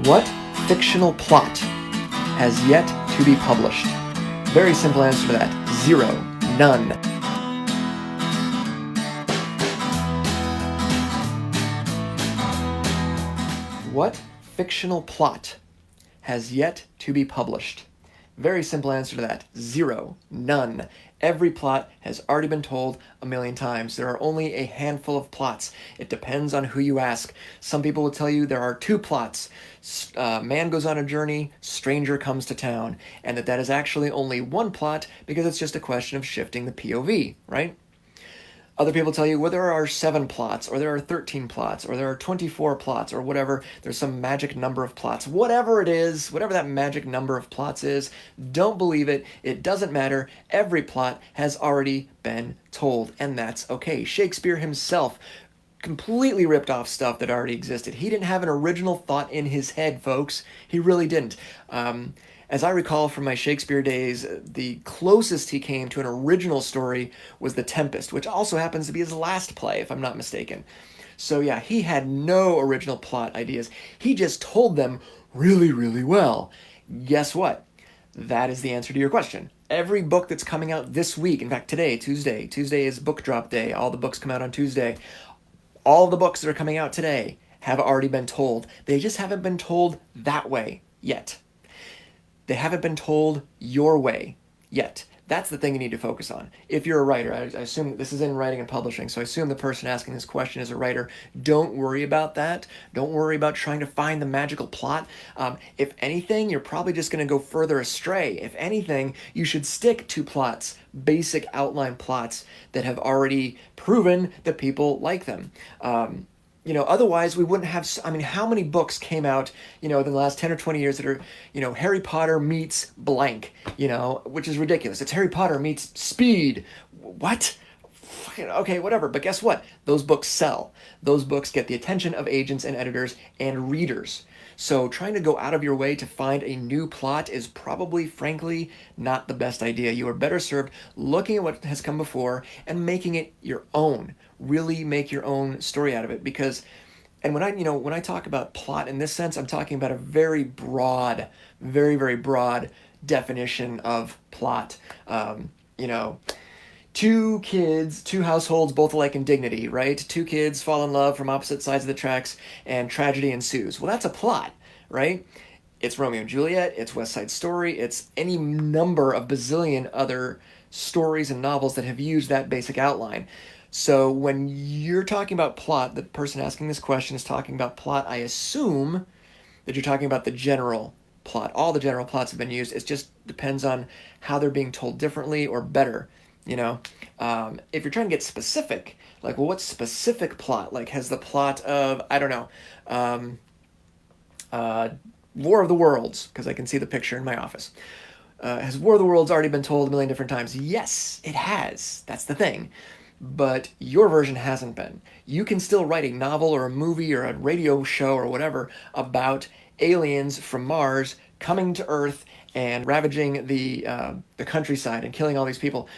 What fictional plot has yet to be published? Very simple answer to that. Zero. None. What fictional plot has yet to be published? Very simple answer to that. Zero. None. Every plot has already been told a million times. There are only a handful of plots. It depends on who you ask. Some people will tell you there are two plots. Man goes on a journey, stranger comes to town. And that is actually only one plot because it's just a question of shifting the POV, right? Other people tell you, well, there are 7 plots, or there are 13 plots, or there are 24 plots, or whatever. There's some magic number of plots. Whatever it is, whatever that magic number of plots is, don't believe it. It doesn't matter. Every plot has already been told, and that's okay. Shakespeare himself completely ripped off stuff that already existed. He didn't have an original thought in his head, folks. He really didn't. As I recall from my Shakespeare days, the closest he came to an original story was The Tempest, which also happens to be his last play, if I'm not mistaken. So yeah, he had no original plot ideas. He just told them really, really well. Guess what? That is the answer to your question. Every book that's coming out this week, in fact today, Tuesday is book drop day. All the books come out on Tuesday. All the books that are coming out today have already been told. They just haven't been told that way yet. They haven't been told your way yet. That's the thing you need to focus on. If you're a writer, I assume this is in writing and publishing, so I assume the person asking this question is a writer. Don't worry about that. Don't worry about trying to find the magical plot. If anything, you're probably just going to go further astray. If anything, you should stick to plots, basic outline plots that have already proven that people like them. Otherwise we wouldn't have, how many books came out, in the last 10 or 20 years that are, Harry Potter meets blank, which is ridiculous. It's Harry Potter meets Speed. What? Okay, whatever. But guess what? Those books sell. Those books get the attention of agents and editors and readers. So trying to go out of your way to find a new plot is probably, frankly, not the best idea. You are better served looking at what has come before and making it your own. Really make your own story out of it. And when I talk about plot in this sense, I'm talking about a very broad, very, very broad definition of plot. Two kids, two households, both alike in dignity, right? Two kids fall in love from opposite sides of the tracks and tragedy ensues. Well, that's a plot, right? It's Romeo and Juliet, it's West Side Story, it's any number of bazillion other stories and novels that have used that basic outline. So when you're talking about plot, the person asking this question is talking about plot, I assume that you're talking about the general plot. All the general plots have been used. It just depends on how they're being told differently or better. If you're trying to get specific, like, well, what specific plot? Like, has the plot of, War of the Worlds, because I can see the picture in my office. Has War of the Worlds already been told a million different times? Yes, it has. That's the thing. But your version hasn't been. You can still write a novel or a movie or a radio show or whatever about aliens from Mars coming to Earth and ravaging the countryside and killing all these people.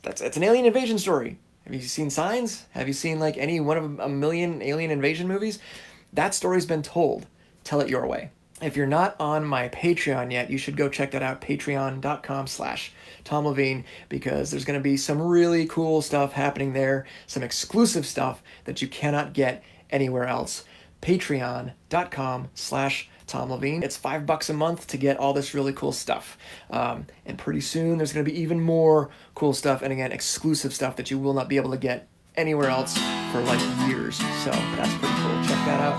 It's an alien invasion story. Have you seen Signs? Have you seen like any one of a million alien invasion movies? That story's been told. Tell it your way. If you're not on my Patreon yet, you should go check that out, patreon.com/Tom Levine, because there's going to be some really cool stuff happening there, some exclusive stuff that you cannot get anywhere else. Patreon.com/Tom Levine. It's $5 a month to get all this really cool stuff. And pretty soon there's going to be even more cool stuff, and again, exclusive stuff that you will not be able to get anywhere else for like years. So that's pretty cool. Check that out.